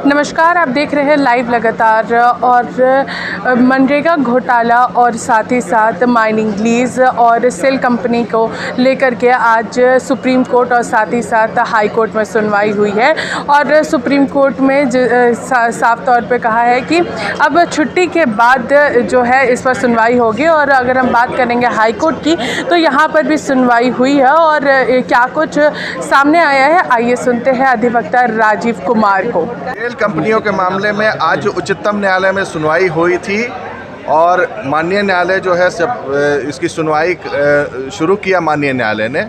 नमस्कार, आप देख रहे हैं लाइव लगातार। और मनरेगा घोटाला और साथ ही साथ माइनिंग लीज और सेल कंपनी को लेकर के आज सुप्रीम कोर्ट और साथ ही साथ हाई कोर्ट में सुनवाई हुई है। और सुप्रीम कोर्ट में साफ तौर पे कहा है कि अब छुट्टी के बाद जो है इस पर सुनवाई होगी। और अगर हम बात करेंगे हाई कोर्ट की तो यहाँ पर भी सुनवाई हुई है और क्या कुछ सामने आया है, आइए सुनते हैं अधिवक्ता राजीव कुमार को। तेल कंपनियों के मामले में आज उच्चतम न्यायालय में सुनवाई हुई थी और माननीय न्यायालय जो है सब इसकी सुनवाई शुरू किया माननीय न्यायालय ने।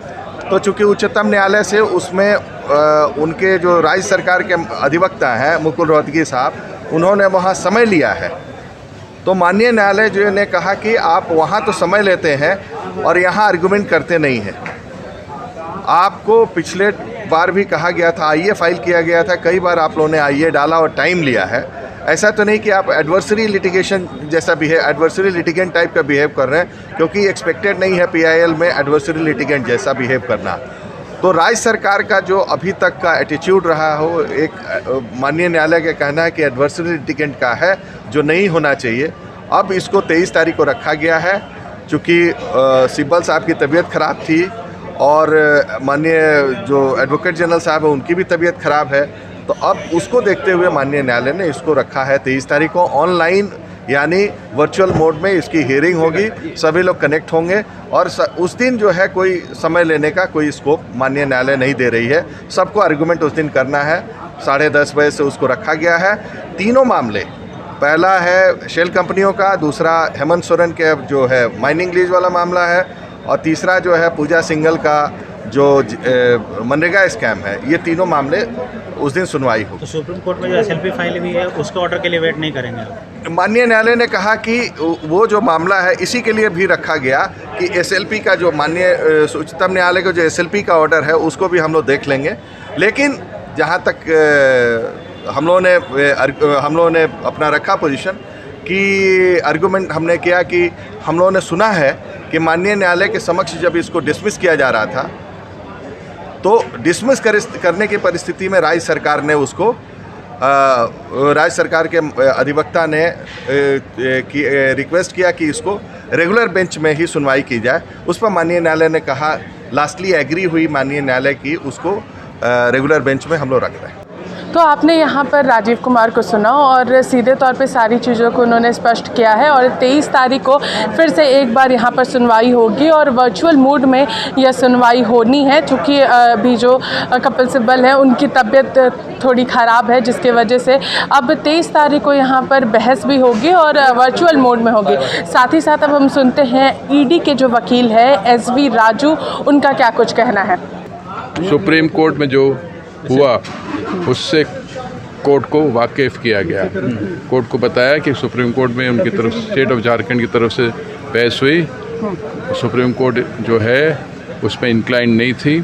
तो चूंकि उच्चतम न्यायालय से उसमें उनके जो राज्य सरकार के अधिवक्ता हैं मुकुल रोहतगी साहब, उन्होंने वहाँ समय लिया है। तो माननीय न्यायालय जो ने कहा कि आप वहाँ तो समय लेते हैं और यहाँ आर्गुमेंट करते नहीं हैं। आपको पिछले बार भी कहा गया था, आईए फाइल किया गया था, कई बार आप लोगों ने आईए डाला और टाइम लिया है। ऐसा तो नहीं कि आप एडवर्सरी लिटिगेशन जैसा एडवर्सरी लिटिगेंट टाइप का बिहेव कर रहे हैं, क्योंकि एक्सपेक्टेड नहीं है पीआईएल में एडवर्सरी लिटिगेंट जैसा बिहेव करना। तो राज्य सरकार का जो अभी तक का एटीट्यूड रहा हो, एक माननीय न्यायालय का कहना है कि एडवर्सरी लिटिगेंट का है, जो नहीं होना चाहिए। अब इसको 23 तारीख को रखा गया है, चूँकि सिब्बल साहब की तबीयत ख़राब थी और माननीय जो एडवोकेट जनरल साहब है उनकी भी तबीयत ख़राब है। तो अब उसको देखते हुए माननीय न्यायालय ने इसको रखा है 23 तारीख को। ऑनलाइन यानी वर्चुअल मोड में इसकी हियरिंग होगी, सभी लोग कनेक्ट होंगे और उस दिन जो है कोई समय लेने का कोई स्कोप माननीय न्यायालय नहीं दे रही है। सबको आर्गूमेंट उस दिन करना है। 10:30 बजे से उसको रखा गया है। तीनों मामले, पहला है शेल कंपनियों का, दूसरा हेमंत सोरेन के जो है माइनिंग लीज वाला मामला है, और तीसरा जो है पूजा सिंघल का जो मनरेगा स्कैम है। ये तीनों मामले उस दिन सुनवाई हो। तो सुप्रीम कोर्ट में जो एसएलपी फाइल भी है उसके ऑर्डर के लिए वेट नहीं करेंगे आप? माननीय न्यायालय ने कहा कि वो जो मामला है इसी के लिए भी रखा गया कि एसएलपी का जो माननीय उच्चतम न्यायालय का जो एसएलपी का ऑर्डर है उसको भी हम लोग देख लेंगे। लेकिन जहाँ तक हम लोगों ने अपना रखा पोजीशन कि आर्गूमेंट हमने किया कि हम लोगों ने सुना है कि माननीय न्यायालय के समक्ष जब इसको डिसमिस किया जा रहा था तो डिसमिस करने की परिस्थिति में राज्य सरकार ने उसको राज्य सरकार के अधिवक्ता ने रिक्वेस्ट किया कि इसको रेगुलर बेंच में ही सुनवाई की जाए। उस पर माननीय न्यायालय ने कहा, लास्टली एग्री हुई माननीय न्यायालय की, उसको रेगुलर बेंच में हम लोग रख रहे हैं। तो आपने यहाँ पर राजीव कुमार को सुना और सीधे तौर पे सारी चीज़ों को उन्होंने स्पष्ट किया है। और 23 तारीख को फिर से एक बार यहाँ पर सुनवाई होगी और वर्चुअल मोड में यह सुनवाई होनी है, क्योंकि अभी जो कपिल सिब्बल है उनकी तबीयत थोड़ी ख़राब है, जिसके वजह से अब 23 तारीख को यहाँ पर बहस भी होगी और वर्चुअल मोड में होगी। साथ ही साथ अब हम सुनते हैं ईडी के जो वकील है SV राजू, उनका क्या कुछ कहना है। सुप्रीम कोर्ट में जो हुआ उससे कोर्ट को वाकिफ़ किया गया। कोर्ट को बताया कि सुप्रीम कोर्ट में उनकी तरफ स्टेट ऑफ झारखंड की तरफ से बहस हुई। सुप्रीम कोर्ट जो है उसमें इंक्लाइन नहीं थी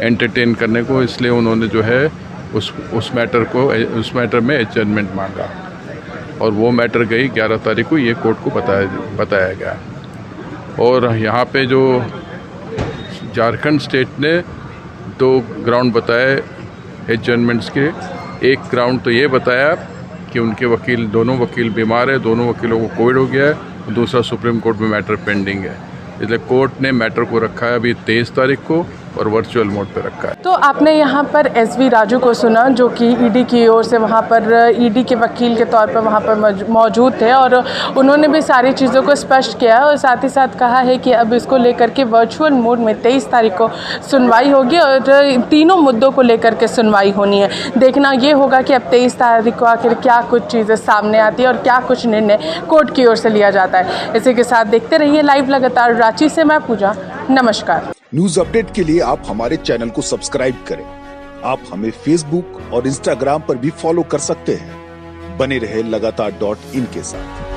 एंटरटेन करने को, इसलिए उन्होंने जो है उस मैटर में एडजर्नमेंट मांगा और वो मैटर गई 11 तारीख को ये कोर्ट को बताया गया। और यहाँ पे जो झारखंड स्टेट ने 2 ग्राउंड बताए एडजर्नमेंट्स के। एक ग्राउंड तो ये बताया कि उनके दोनों वकील बीमार है, दोनों वकीलों को कोविड हो गया है। दूसरा, सुप्रीम कोर्ट में मैटर पेंडिंग है, इसलिए कोर्ट ने मैटर को रखा है अभी 23 तारीख को और वर्चुअल मोड पे रखा है। तो आपने यहाँ पर SV राजू को सुना, जो कि ईडी की ओर से वहाँ पर ईडी के वकील के तौर पर वहाँ पर मौजूद थे और उन्होंने भी सारी चीज़ों को स्पष्ट किया और साथ ही साथ कहा है कि अब इसको लेकर के वर्चुअल मोड में 23 तारीख को सुनवाई होगी और तीनों मुद्दों को लेकर के सुनवाई होनी है। देखना ये होगा कि अब 23 तारीख को आखिर क्या कुछ चीज़ें सामने आती है और क्या कुछ निर्णय कोर्ट की ओर से लिया जाता है। इसी के साथ देखते रहिए लाइव लगातार। रांची से मैं पूजा, नमस्कार। न्यूज अपडेट के लिए आप हमारे चैनल को सब्सक्राइब करें। आप हमें फेसबुक और इंस्टाग्राम पर भी फॉलो कर सकते हैं। बने रहे लगातार.in के साथ।